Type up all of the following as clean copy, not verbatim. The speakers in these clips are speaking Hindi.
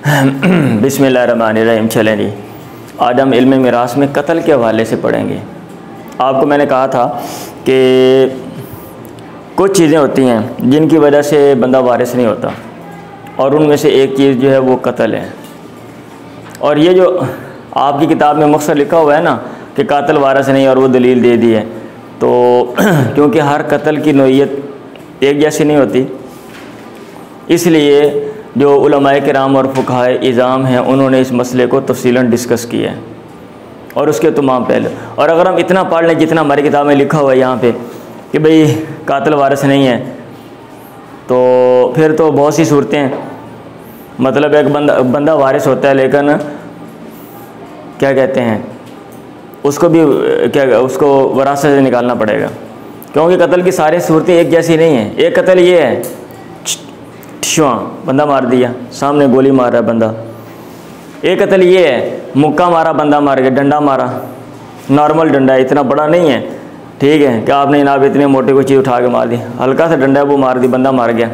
बिस्मिल्लाहिर्रहमानिर्रहीम। चलें जी, आज हम इल्म मिरास में कत्ल के हवाले से पढ़ेंगे। आपको मैंने कहा था कि कुछ चीज़ें होती हैं जिनकी वजह से बंदा वारिस नहीं होता, और उनमें से एक चीज़ जो है वो कत्ल है। और ये जो आपकी किताब में मकसद लिखा हुआ है ना कि कातिल वारिस नहीं, और वो दलील दे दी है, तो क्योंकि हर कत्ल की नौइयत एक जैसी नहीं होती, इसलिए जो उलमाए किराम और फुक़हाए इज़ाम हैं उन्होंने इस मसले को तफ़सीलन डिस्कस किया है और उसके तमाम पहलू। और अगर हम इतना पढ़ लें जितना हमारी किताब में लिखा हुआ है यहाँ पे कि भाई कातिल वारिस नहीं है, तो फिर तो बहुत सी सूरतें हैं। मतलब एक बंदा वारिस होता है, लेकिन क्या कहते हैं उसको भी उसको वरासत से निकालना पड़ेगा, क्योंकि कत्ल की सारी सूरतें एक जैसी नहीं हैं। एक कत्ल ये है शुआ बंदा मार दिया, सामने गोली मार रहा है बंदा। एक कत्ल ये है मुक्का मारा, बंदा मार गया, डंडा मारा, नॉर्मल डंडा है, इतना बड़ा नहीं है, ठीक है, कि आपने जनाब इतने मोटे को चीज़ उठा के मार दी, हल्का सा डंडा है वो मार दी, बंदा मार गया।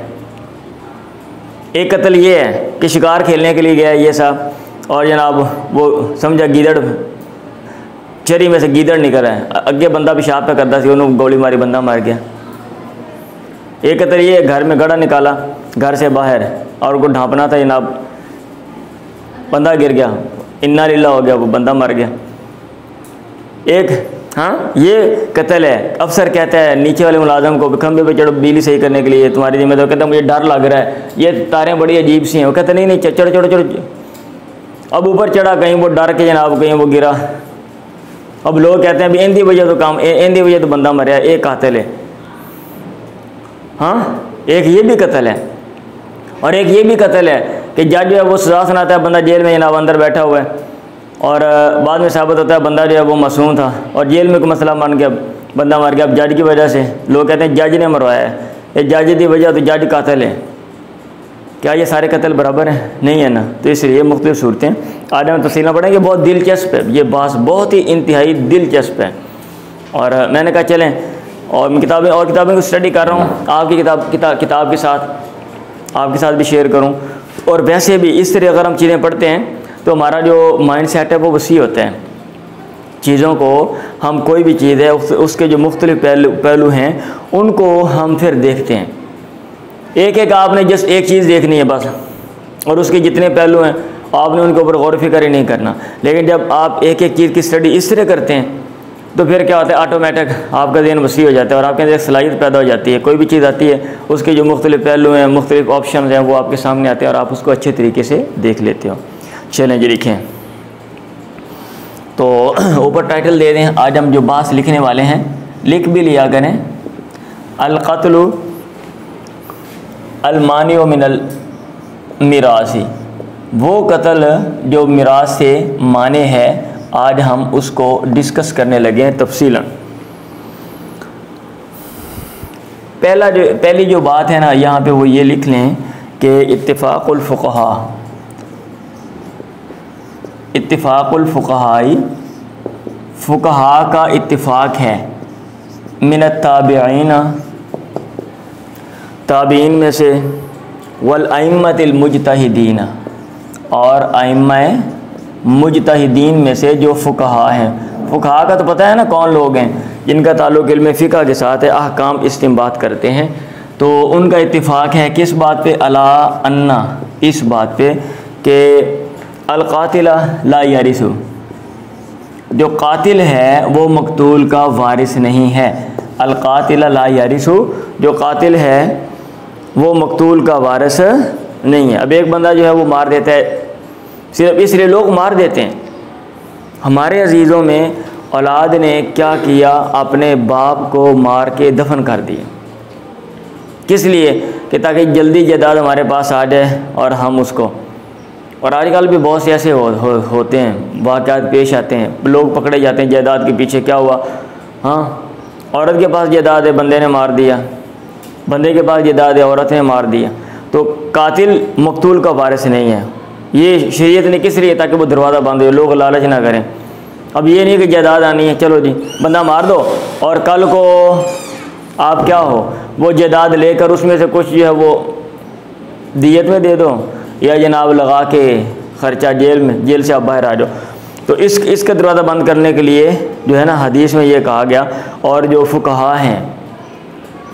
एक कत्ल ये है कि शिकार खेलने के लिए गया ये साहब, और जनाब वो समझा गीदड़, चरी में से गीदड़ निकल रहा है, अगे बंदा पेशाब पे करता सी, उन्होंने गोली मारी, बंदा मार गया। एक कत्ल ये घर में गड़ा निकाला घर से बाहर, और उनको ढांपना था जनाब, बंदा गिर गया, इन्ना लीला हो गया, वो बंदा मर गया। एक हाँ ये कत्ल है। अफसर कहता है नीचे वाले मुलाजम को खंबे पे चढ़ो बिजली सही करने के लिए, तुम्हारी जिम्मेदारी। कहता है मुझे डर लग रहा है, ये तारें बड़ी अजीब सी हैं। वो कहते नहीं चढ़ो चढ़ो चढ़ो। अब ऊपर चढ़ा, कहीं वो डर के जनाब कहीं वो गिरा। अब लोग कहते हैं अभी इंदी वजह तो काम, इंदी वजह तो बंदा मरा, एक कातिल है। हाँ, एक ये भी कत्ल है, और एक ये भी कत्ल है कि जज जो है वो सज़ा सुनाता है, बंदा जेल में जनाब अंदर बैठा हुआ है, और बाद में साबित होता है बंदा जो है वो मासूम था, और जेल में कोई मसला मान गया, बंदा मर गया। अब जज की वजह से लोग कहते हैं जज ने मरवाया है, ये जज की वजह तो जज कातिल है। क्या ये सारे कत्ल बराबर हैं? नहीं है ना। तो इसलिए मुख्तलिफ सूरतें आज हम तफसीलां पढ़ेंगे। बहुत दिलचस्प है ये बात, बहुत ही इंतहाई दिलचस्प है। और मैंने कहा चलें, और मैं किताबें को स्टडी कर रहा हूँ, आपकी किताब के साथ आपके साथ भी शेयर करूँ। और वैसे भी इस तरह अगर हम चीज़ें पढ़ते हैं तो हमारा जो माइंड सेट है वो वसी होता है। चीज़ों को हम कोई भी चीज़ है उसके जो मुख्तलिफ पहलू हैं उनको हम फिर देखते हैं। एक आपने जस्ट एक चीज़ देखनी है बस, और उसके जितने पहलू हैं आपने उनके ऊपर गौर फिक्र ही नहीं करना। लेकिन जब आप एक एक चीज़ की स्टडी इस तरह करते हैं तो फिर क्या होता है, ऑटोमेटिक आपका ज़हन वसी हो जाता है और आपके अंदर एक सलाहियत पैदा हो जाती है। कोई भी चीज़ आती है उसके जो मुख्तलिफ पहलू हैं, मुख्तलिफ ऑप्शन हैं, वो आपके सामने आते हैं और आप उसको अच्छे तरीके से देख लेते हो। चलें जी, लिखें तो ऊपर टाइटल दे दें। आज हम जो बात लिखने वाले हैं, लिख भी लिया करें, अल-क़त्लु अल-मानिउ मिनल मिरासी, वो कत्ल जो मिरास से माने है। आज हम उसको डिस्कस करने लगे हैं तफसीलन। पहली जो बात है ना यहाँ पे वो ये लिख लें कि इत्तिफ़ाक़ुल फ़ुक़हाई, फ़ुक़हा का इत्तिफ़ाक़ है, मिनत ताबिईन, ताबीन में से, वल अइम्मतिल मुज्तहिदीन, और अइम्माए मुज्तहिदीन में से जो फ़ुक़हा हैं। फ़ुक़हा का तो पता है ना कौन लोग हैं, जिनका ताल्लुक़ इल्म फ़िक़ह के साथ है, अहकाम इस्तिंबात करते हैं। तो उनका इत्तिफ़ाक़ है किस बात पे, अला अन्ना, इस बात पे कि अल-क़ातिला ला यरिसु, जो कातिल है वो मक़तूल का वारिस नहीं है। अल-क़ातिला ला यरिसु, जो कातिल है वो मक़तूल का वारिस नहीं है। अब एक बंदा जो है वो मार देता है, सिर्फ इसलिए लोग मार देते हैं। हमारे अजीज़ों में औलाद ने क्या किया, अपने बाप को मार के दफन कर दिया। किस लिए? कि ताकि जल्दी जायदाद हमारे पास आ जाए और हम उसको। और आजकल भी बहुत से ऐसे होते हैं, वाक़यात पेश आते हैं, लोग पकड़े जाते हैं जायदाद के पीछे। क्या हुआ? हाँ, औरत के पास जायदाद है, बंदे ने मार दिया, बंदे के पास जायदाद है, औरत ने मार दिया। तो कातिल मक़तूल का वारिस नहीं है। ये शरीयत ने किस लिए? ताकि वो दरवाज़ा बंद हो, लोग लालच ना करें। अब ये नहीं कि जायदाद आनी है, चलो जी बंदा मार दो और कल को आप क्या हो, वो जायदाद लेकर उसमें से कुछ जो है वो दियत में दे दो, या जनाब लगा के ख़र्चा जेल से आप बाहर आ जाओ। तो इसका दरवाज़ा बंद करने के लिए जो है ना हदीस में ये कहा गया। और जो फुक़हा हैं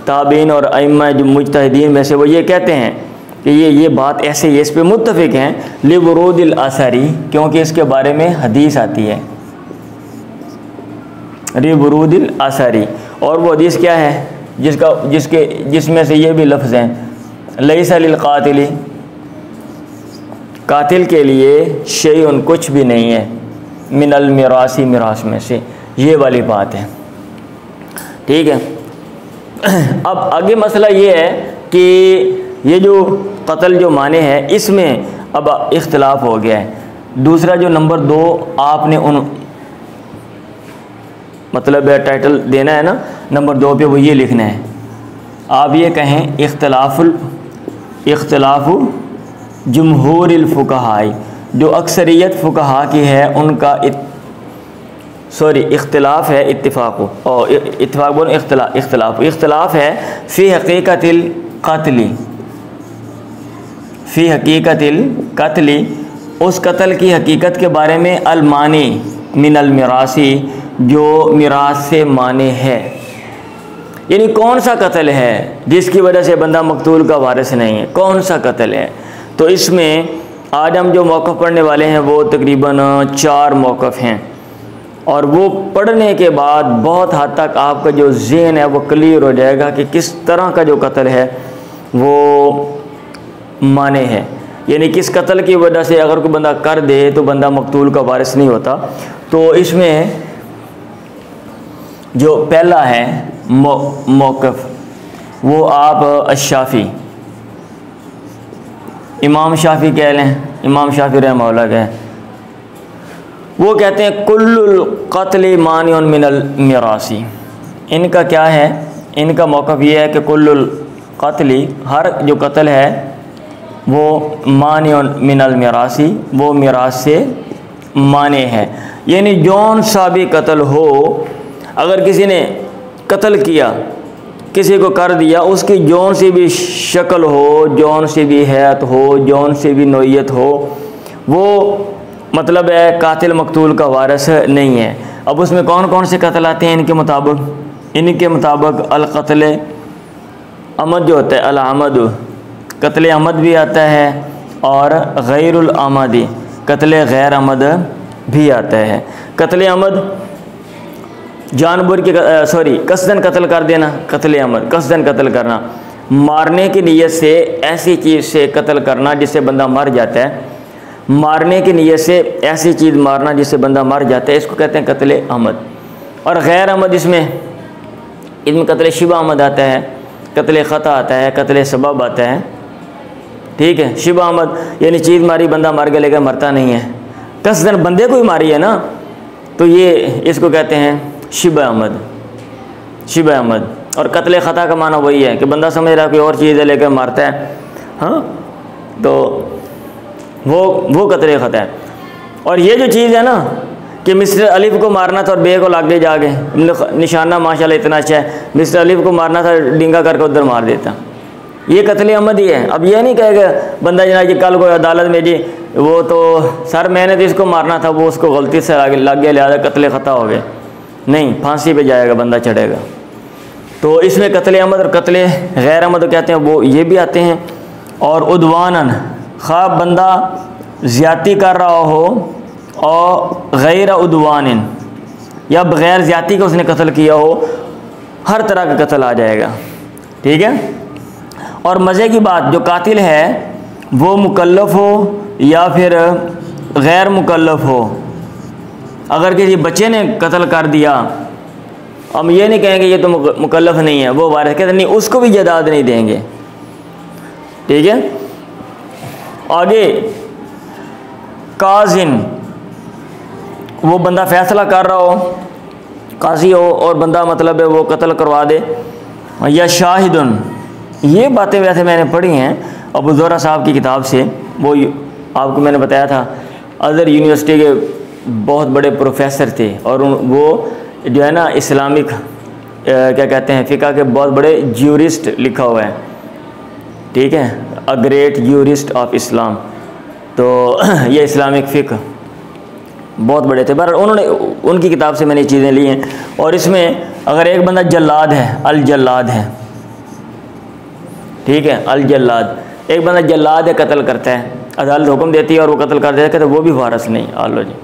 ताबीन और अइम्मा जो मुज्तहिदीन में से वो ये कहते हैं कि ये बात ऐसे ही इस पे मुत्तफ़िक़ हैं लिवरूदिल असरी, क्योंकि इसके बारे में हदीस आती है लिवरूदिल असरी। और वो हदीस क्या है जिसमें से ये भी लफ्ज़ हैं लैसा लिल क़ातिल, कातिल के लिए शैउन कुछ भी नहीं है मिनल मिरासी, मिरास में से, ये वाली बात है। ठीक है। अब आगे मसला ये है कि ये जो कत्ल जो माने हैं इसमें अब इख्तिलाफ हो गया है। दूसरा जो नंबर 2 आपने मतलब टाइटल देना है ना नंबर 2 पे, वो ये लिखना है, आप ये कहें इख्तिलाफ़ु जुम्हूरिल फुक़हाई, जो अक्सरियत फ़ुक़हा की है उनका इख्तिलाफ़ है, इत्तिफ़ाक़ बोल इख्तिलाफ़ है फ़ी हक़ीक़तिल क़त्ली, उस कत्ल की हकीकत के बारे में, अलमानी मिनल मिरासी, जो मिरास से माने है। यानी कौन सा कत्ल है जिसकी वजह से बंदा मकतूल का वारिस नहीं है, कौन सा कत्ल है। तो इसमें आज हम जो मौक़िफ़ पढ़ने वाले हैं वो तकरीबन 4 मौक़िफ़ हैं, और वो पढ़ने के बाद बहुत हद तक आपका जो ज़हन है वो क्लियर हो जाएगा कि किस तरह का जो कत्ल है वो माने है। यानी किस कत्ल की वजह से अगर कोई बंदा कर दे तो बंदा मकतूल का वारिस नहीं होता। तो इसमें जो पहला है मौक़िफ़ वो आप अश्शाफ़ी, इमाम शाफ़ी कह लें, इमाम शाफ़ी रहमहुल्लाह कहें, वो कहते हैं कुल्लुल क़त्ल मानिउन मिनल मिरासी। इनका क्या है, इनका मौक़िफ़ ये है कि कुल्लुल क़त्ल, हर जो कत्ल है वो मानिउन मिनल मिरासी, वो मिरास से माने है। यानी जौन सा भी कत्ल हो, अगर किसी ने कत्ल किया, किसी को कर दिया, उसकी जौन सी भी शक्ल हो, जौन सी भी हैत हो, जौन सी भी नौइयत हो, वो मतलब है कातिल मकतूल का वारिस नहीं है। अब उसमें कौन कौन से कत्ल आते हैं इनके मुताबिक अल-क़त्ल अमद जो होता है, अल-अमद, कत्ल अमद भी आता है, और गैरुल अमदी, कत्ल गैर अमद भी आता है। कत्ल अमद जानवर के कसदन कत्ल कर देना, कत्ल अमद कसदन कत्ल करना, मारने की नीयत से ऐसी चीज़ से कत्ल करना जिससे बंदा मर जाता है, मारने की नीयत से ऐसी चीज़ मारना जिससे बंदा मर जाता है, इसको कहते हैं कत्ल अमद। और गैर अमद इसमें कत्ल शिबा अमद आता है, कत्ल ख़ता आता है, कत्ल सबब आता है। ठीक है। शिबा अमद यानी चीज़ मारी, बंदा मर गया लेकिन मरता नहीं है, कसदन बंदे को ही मारी है ना, तो ये इसको कहते हैं शिबा अमद, शिबा अमद। और कत्ल ख़ता का माना वही है कि बंदा समझ रहा है कोई और चीज़ है लेकर मारता है, हाँ, तो वो कत्ल ख़ता है। और ये जो चीज़ है ना कि मिस्टर अलिफ को मारना था और बे को लागे जाके, निशाना माशाल्लाह इतना अच्छा है, मिस्टर अलिफ को मारना था डिंगा करके उधर मार देता, ये कत्ल अमद ही है। अब ये नहीं कहेगा बंदा जना कि कल कोई अदालत में जी वो तो सर मैंने तो इसको मारना था, वो उसको गलती से आगे लग गया लिहाजा कत्ल ख़ता हो गया, नहीं, फांसी पे जाएगा, बंदा चढ़ेगा। तो इसमें कत्ल अमद और कत्ल गैर अमद कहते हैं, वो ये भी आते हैं। और उद्वानन, ख़्वाब बंदा ज़्यादती कर रहा हो, और गैर उद्वानिन, या बग़ैर ज़्यादती का उसने कत्ल किया हो, हर तरह का कत्ल आ जाएगा। ठीक है। और मज़े की बात, जो कातिल है वो मुकल्लफ़ हो या फिर गैर मुकल्लफ़ हो, अगर किसी बच्चे ने कत्ल कर दिया, हम ये नहीं कहेंगे ये तो मुकल्लफ़ नहीं है, वो वारिस कहते नहीं, उसको भी जदाद नहीं देंगे। ठीक है। आगे काजिन, वो बंदा फ़ैसला कर रहा हो, काजी हो और बंदा मतलब है वो कत्ल करवा दे, या शाहिदुन, ये बातें वैसे मैंने पढ़ी हैं अबू ज़ुहरा साहब की किताब से, वो आपको मैंने बताया था अज़हर यूनिवर्सिटी के बहुत बड़े प्रोफेसर थे, और वो जो है ना इस्लामिक क्या कहते हैं फ़िक़ह के बहुत बड़े ज्यूरिस्ट लिखा हुआ है। ठीक है, a great jurist of Islam, तो ये इस्लामिक फ़िक़्ह बहुत बड़े थे। पर उन्होंने उनकी किताब से मैंने चीज़ें ली हैं। और इसमें अगर एक बंदा जल्लाद है, अल जल्लाद है, ठीक है, अल जल्लाद, एक बंदा जल्लाद है, कत्ल करता है, अदालत हुक्म देती है और वो कत्ल कर देता है, तो वो भी वारिस नहीं। आलो जी,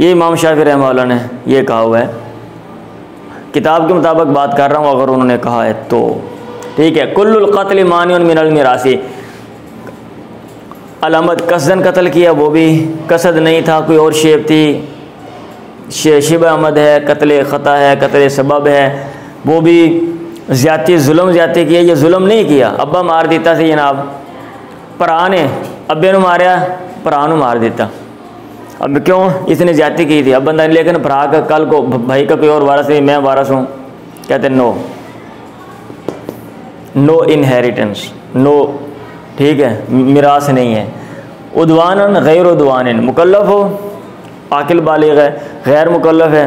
ये इमाम शाफी रहमतुल्लाह ने ये कहा हुआ है, किताब के मुताबिक बात कर रहा हूँ, अगर उन्होंने कहा है तो ठीक है। कुल्लुल क़त्ल मानिउन मिनल मिरासी, अलामत कसदन कत्ल किया, वो भी कसद नहीं था, कोई और शेप थी, शिब अहमद है, कत्ल ख़ता है, कत्ल सबब है, वो भी ज़्यादती जुल्म ज़्यादती किया, ये जुल्म नहीं किया। अब्बा मार देता से जनाब, भरा ने अब्बे नूं मारिया, भरा नूं मार देता। अब क्यों, इसने ज़्यादती की थी। अब बंदा, लेकिन भरा का कल को भाई का कोई और वारस नहीं, मैं वारस हूँ, कहते नो, नो इनहेरिटेंस, नो, ठीक है, मिरास नहीं है। उद्वानन गैर उद्वानन, मुकल्लफ हो, आकिल बालिग है, गैर मुकल्लफ है,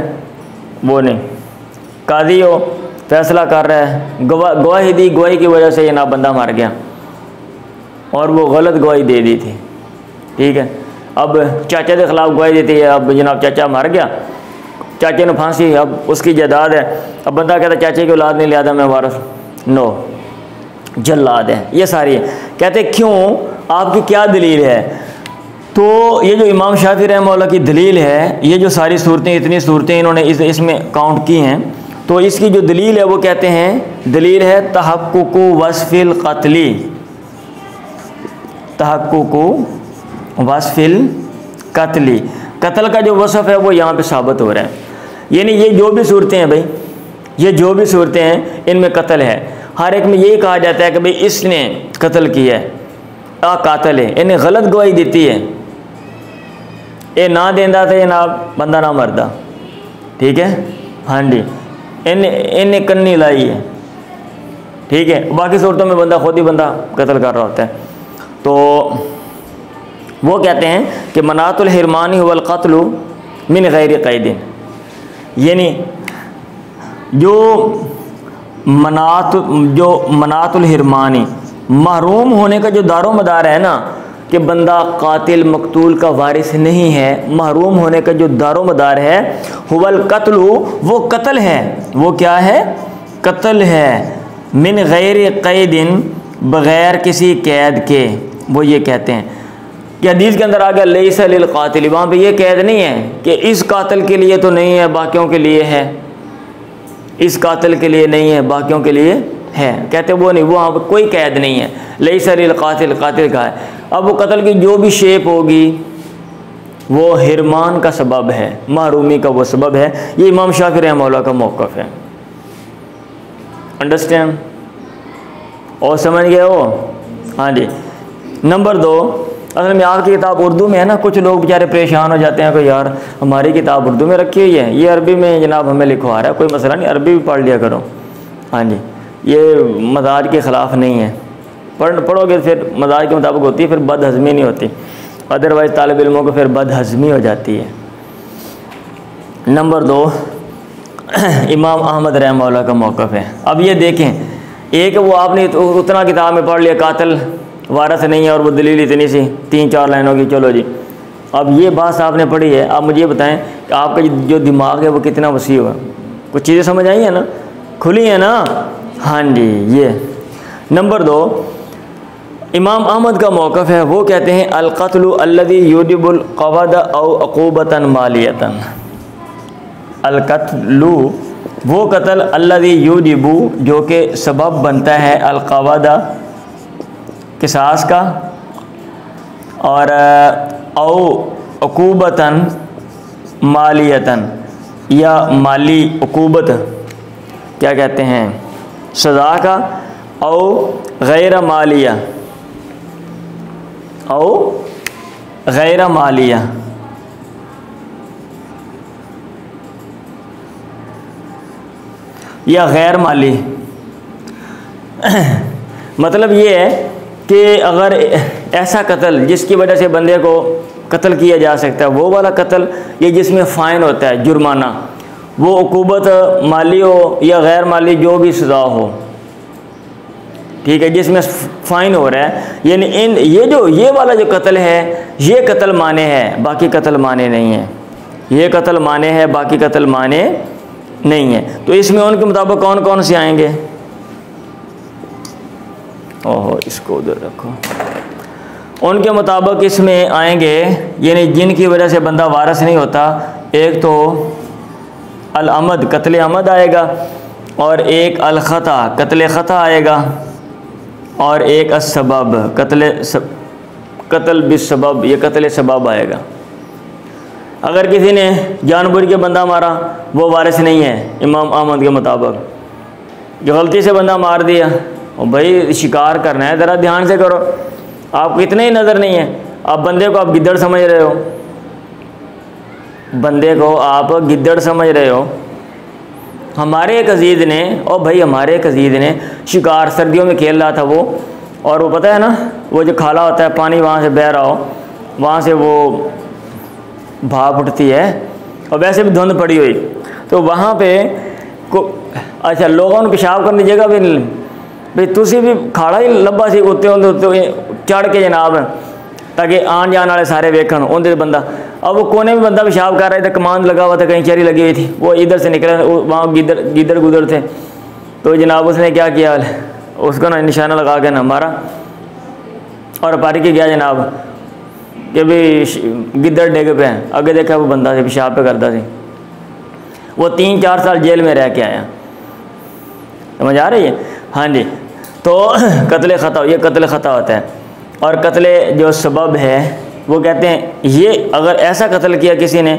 वो नहीं। काजी हो, फैसला कर रहा है, गवाही दी, गवाही की वजह से जनाब बंदा मर गया और वो गलत गवाही दे दी थी, ठीक है। अब चाचा के ख़िलाफ़ गवाही देती है, अब जनाब चाचा मर गया, चाचे ने फांसी, अब उसकी जायदाद है, अब बंदा कहता चाचे की औलाद नहीं लिया था मैं वारस, नो, जल्लाद है। ये सारी है। कहते क्यों, आपकी क्या दलील है? तो ये जो इमाम शाफी रहमतुल्लाह की दलील है, ये जो सारी सूरतें, इतनी सूरतें इन्होंने इसमें काउंट की हैं, तो इसकी जो दलील है वो कहते हैं, दलील है तहक्कुकु वस्फिल क़त्ली, तहक्कुकु वस्फिल क़त्ली, कत्ल का जो वसफ़ है वो यहाँ पे साबित हो रहा है। यानी ये जो भी सूरतें हैं भाई, ये जो भी सूरतें हैं इनमें कत्ल है। हर एक में यही कहा जाता है कि भाई इसने कत्ल किया है, आ कातिल है, इन्हें गलत गवाही देती है, ये ना देंदा था जनाब बंदा ना मरदा, ठीक है, हाँ जी, इन्हें कन्नी लाई है, ठीक है। बाकी सूरतों में बंदा खुद ही बंदा कत्ल कर रहा होता है। तो वो कहते हैं कि मनातुल हिरमानी वल क़त्लु मिन गैरि क़ैदिन, यानी जो मनातुल हिरमानी, महरूम होने का जो दारो मदार है ना, कि बंदा कातिल मकतूल का वारिस नहीं है, महरूम होने का जो दारो मदार है, हुवल क़त्लु, वो कत्ल है, वो क्या है, कत्ल है, मिन गैरि क़ैदिन, बग़ैर किसी कैद के। वो ये कहते हैं कि हदीस के अंदर आ गया लैसा लिल क़ातिल, वहाँ पे ये कैद नहीं है कि इस कातिल के लिए तो नहीं है, बाकियों के लिए है, इस कातिल के लिए नहीं है, बाकियों के लिए है, कहते वो नहीं, वो वहाँ पर कोई कैद नहीं है। लैसा लिल क़ातिल, कातिल का है। अब वो कत्ल की जो भी शेप होगी वो हिरमान का सबब है, महरूमी का वो सबब है। ये इमाम शाफी रहमतुल्लाह का मौक़िफ़ है। अंडरस्टैंड और समझ गए हो? हाँ जी। नंबर 2, असल में आपकी किताब उर्दू में है ना, कुछ लोग बेचारे परेशान हो जाते हैं कि यार हमारी किताब उर्दू में रखी हुई है, ये अरबी में जनाब हमें लिखवा रहा है। कोई मसला नहीं, अरबी भी पढ़ लिया करो। हाँ जी, ये मजाज के ख़िलाफ़ नहीं है, पढ़ोगे फिर मजाज के मुताबिक होती है, फिर बदहज़मी नहीं होती, अदरवाइज़ तालिब इल्मों को फिर बदहज़मी हो जाती है। नंबर 2, इमाम अहमद रहमतुल्लाह का मौक़िफ़ है। अब ये देखें, एक वो आपने उतना किताब में पढ़ लिया, कातिल वारस नहीं है, और वो दलील इतनी सी 3-4 लाइनों की, चलो जी। अब ये बात आपने पढ़ी है, आप मुझे बताएं कि आपका जो दिमाग है वो कितना वसी हुआ, कुछ चीज़ें समझ आई हैं ना, खुली है ना? हाँ जी। ये नंबर 2, इमाम अहमद का मौक़िफ़ है, वो कहते हैं अल क़त्लु अल्लज़ी युजिबुल क़वद औ अक़ूबतन मालियतन। अल क़त्लु वो कत्ल, अल्लज़ी युजिबु जो कि सबब बनता है, अल क़वद किसास का, और औ अक़ूबतन मालियतन या माली अक़ूबत क्या कहते हैं, सज़ा का, औ गैर मालिया, औ गैर मालिया, या गैर माली। मतलब ये है कि अगर ऐसा कत्ल जिसकी वजह से बंदे को कत्ल किया जा सकता है, वो वाला कत्ल, ये जिसमें फ़ाइन होता है, जुर्माना, वो उक़ूबत माली हो या गैर माली, जो भी सज़ा हो, ठीक है, जिसमें फ़ाइन हो रहा है, यानी ये वाला जो कत्ल है ये कत्ल माने है, बाकी कत्ल माने नहीं है। ये कत्ल माने है, बाकी कत्ल माने नहीं है। तो इसमें उनके मुताबिक कौन कौन से आएंगे? ओहो, इसको उधर रखो। उनके मुताबिक इसमें आएंगे यानी जिनकी वजह से बंदा वारिस नहीं होता। एक तो अल-अमद, कत्ल अमद आएगा, और एक अल-ख़ता, कत्ल ख़ता आएगा, और एक अस-सबब, कत्ल बिस-सबब, ये कत्ल सबब आएगा। अगर किसी ने जानबूझ के बंदा मारा वो वारिस नहीं है इमाम अहमद के मुताबिक। जो गलती से बंदा मार दिया, और भाई शिकार करना है ज़रा ध्यान से करो, आपको इतने ही नज़र नहीं है। आप बंदे को आप गिद्दड़ समझ रहे हो, बंदे को आप गिद्दड़ समझ रहे हो। हमारे एक अजीज़ ने, और भाई हमारे एक अजीज़ ने शिकार सर्दियों में खेल रहा था वो, और वो पता है ना वो जो खाला होता है, पानी वहाँ से बह रहा हो, वहाँ से वो भाप उठती है, और वैसे भी धुंध पड़ी हुई, तो वहाँ पे अच्छा लोगों ने पेशाब करने की जगह भी नहीं, भाई तुसी भी खाड़ा ही लब्बा सी उत्ते चढ़ के जनाब, ताकि आन जान वाले सारे वेखन उनके बंदा। अब वो कोने में बंदा पेशाब कर रहा था, कमांद लगा हुआ था, कहीं चेरी लगी हुई थी, वो इधर से निकले, वहाँ गिद्दड़ गुदड़ थे, तो जनाब उसने क्या किया, उसको ना निशाना लगा के ना मारा, और पारी के गया जनाब कि भी गिद्दड़ डेग पे हैं। आगे देखा वो बंदा से पेशाब पे करता थी, वो 3-4 साल जेल में रह के आया। समझ आ रही है? हाँ जी। तो कत्ल ख़ता, ये कत्ल ख़ता होता है। और कत्ल जो सबब है वो कहते हैं ये अगर ऐसा कत्ल किया किसी ने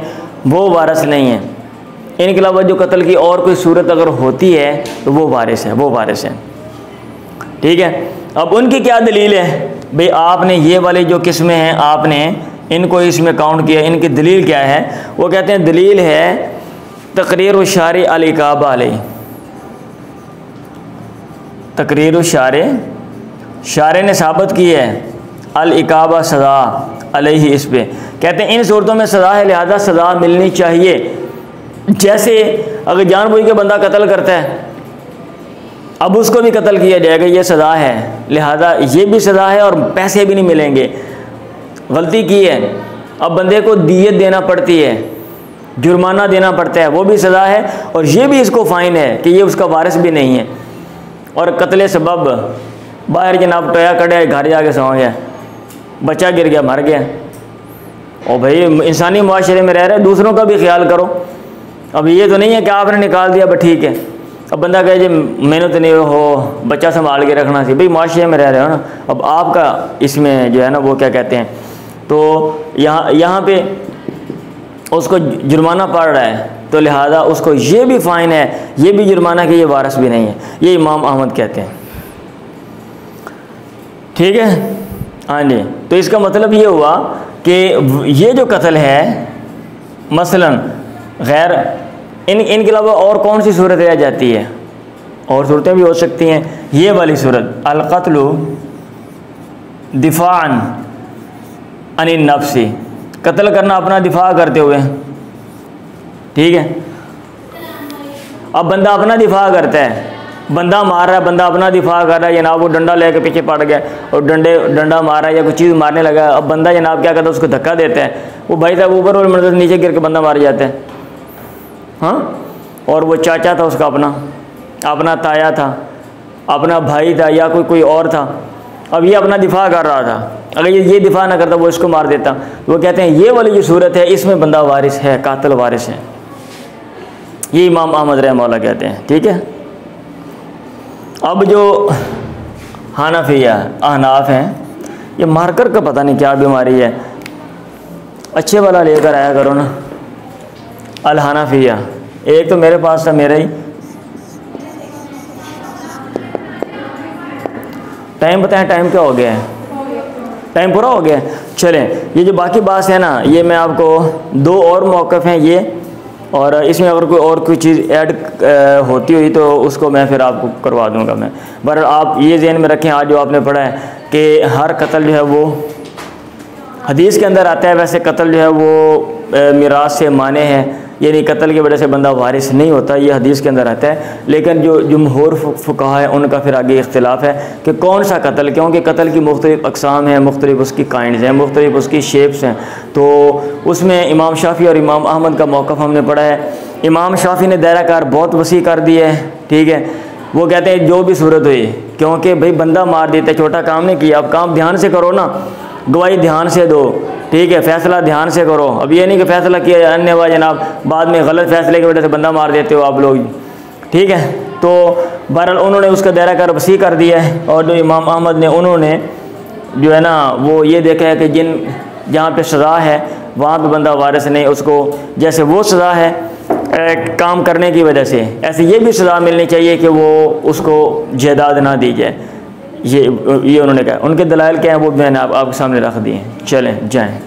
वो वारिस नहीं है। इनके अलावा जो कत्ल की और कोई सूरत अगर होती है तो वो वारिस है, वो वारिस है। ठीक है। अब उनकी क्या दलील है? भाई आपने ये वाले जो किस्में हैं आपने इनको इसमें काउंट किया, इनकी दलील क्या है? वो कहते हैं दलील है तकरीर शार अल-इकाबा अलैहि, तकरीर शारे ने साबित की है अल-इकाबा सज़ा अलैहि, इस पे कहते हैं इन सूरतों में सज़ा है, लिहाजा सज़ा मिलनी चाहिए। जैसे अगर जानबूझ के बंदा कत्ल करता है, अब उसको भी कत्ल किया जाएगा, ये सज़ा है, लिहाजा ये भी सज़ा है और पैसे भी नहीं मिलेंगे। गलती की है, अब बंदे को दियत देना पड़ती है, जुर्माना देना पड़ता है, वो भी सज़ा है, और ये भी इसको फ़ाइन है कि ये उसका वारिस भी नहीं है। और कत्ल सबब बाहर जनाब टोया कड़े घर जाके सो गया, बच्चा गिर गया, मर गया। और भाई इंसानी मुआशरे में रह रहे, दूसरों का भी ख्याल करो। अब ये तो नहीं है कि आपने निकाल दिया बस ठीक है, अब बंदा कहे जी मैंने तो नहीं हो बच्चा संभाल के रखना चाहिए, भाई मुआशरे में रह रहे हो ना। अब आपका इसमें जो है ना वो क्या कहते हैं, तो यहाँ पे उसको जुर्माना पड़ रहा है, तो लिहाजा उसको ये भी फ़ाइन है, ये भी जुर्माना कि ये वारिस भी नहीं है। ये इमाम अहमद कहते हैं। ठीक है, हाँ जी। तो इसका मतलब ये हुआ कि ये जो कत्ल है मसलन गैर इनके अलावा और कौन सी सूरत रह जाती है? और सूरतें भी हो सकती हैं। ये वाली सूरत अल-क़त्लु दिफ़ाअन अनिन नफ्सी, कत्ल करना अपना दिफा करते हुए। ठीक है। अब बंदा अपना दिफा करता है, बंदा मार रहा है, बंदा अपना दिफा कर रहा है, जनाब वो डंडा लेकर पीछे पड़ गया और डंडा मार रहा है या कोई चीज़ मारने लगा। अब बंदा जनाब क्या करता है, उसको धक्का देता है, वो भाई साहब ऊपर और मतलब नीचे गिर के बंदा मार जाता है। हाँ, और वो चाचा था उसका, अपना ताया था, अपना भाई था, या कोई और था। अब ये अपना दिफा कर रहा था, अगर ये दिफा ना करता वो इसको मार देता। वो कहते हैं ये वाली जो सूरत है इसमें बंदा वारिस है, कातिल वारिस है। ये इमाम अहमद रहमतुल्लाह कहते हैं। ठीक है। अब जो हनफिया अहनाफ हैं, ये मार्कर का पता नहीं क्या बीमारी है, अच्छे वाला लेकर आया करो ना। अल हनफिया एक तो मेरे पास था, मेरा ही टाइम बताएं, टाइम क्या हो गया है? टाइम पूरा हो गया है। चलें, ये जो बाकी बात है ना, ये मैं आपको 2 और मौक़िफ़ हैं ये, और इसमें अगर कोई चीज़ ऐड होती हुई तो उसको मैं फिर आपको करवा दूंगा मैं। पर आप ये ज़हन में रखें, आज जो आपने पढ़ा है कि हर कत्ल जो है वो हदीस के अंदर आता है, वैसे कत्ल जो है वो मिरास से माने है। यानी कत्ल की वजह से बंदा वारिस नहीं होता, ये हदीस के अंदर आता है। लेकिन जो जमहूर फुक़हा है उनका फिर आगे इख्तिलाफ़ है कि कौन सा कत्ल, क्योंकि कत्ल की मुख्तलिफ़ अक़साम हैं, मुख्तलिफ़ उसकी काइंड्स हैं, मुख्तलिफ़ उसकी शेप्स हैं। तो उसमें इमाम शाफ़ी और इमाम अहमद का मौक़िफ़ हमने पढ़ा है। इमाम शाफ़ी ने दायरा कार बहुत वसी कर दिया है, ठीक है। वो कहते हैं जो भी सूरत हुई, क्योंकि भाई बंदा मार देता है, छोटा काम नहीं किया, अब काम ध्यान से करो ना, गवाही ध्यान से दो, ठीक है, फ़ैसला ध्यान से करो। अब ये नहीं कि फ़ैसला किया अन्य हुआ जनाब, बाद में गलत फ़ैसले की वजह से बंदा मार देते हो आप लोग, ठीक है। तो बहरहाल उन्होंने उसका दायरा कार वसी कर दिया है। और जो इमाम अहमद ने, उन्होंने जो है ना वो ये देखा है कि जहाँ पे सज़ा है वहाँ पे बंदा वारिस नहीं, उसको जैसे वो सज़ा है काम करने की वजह से, ऐसे ये भी सज़ा मिलनी चाहिए कि वो उसको जायदाद ना दी जाए। ये उन्होंने कहा। उनके दलाइल क्या हैं वो मैंने आपके सामने रख दिए। चलें जाएँ।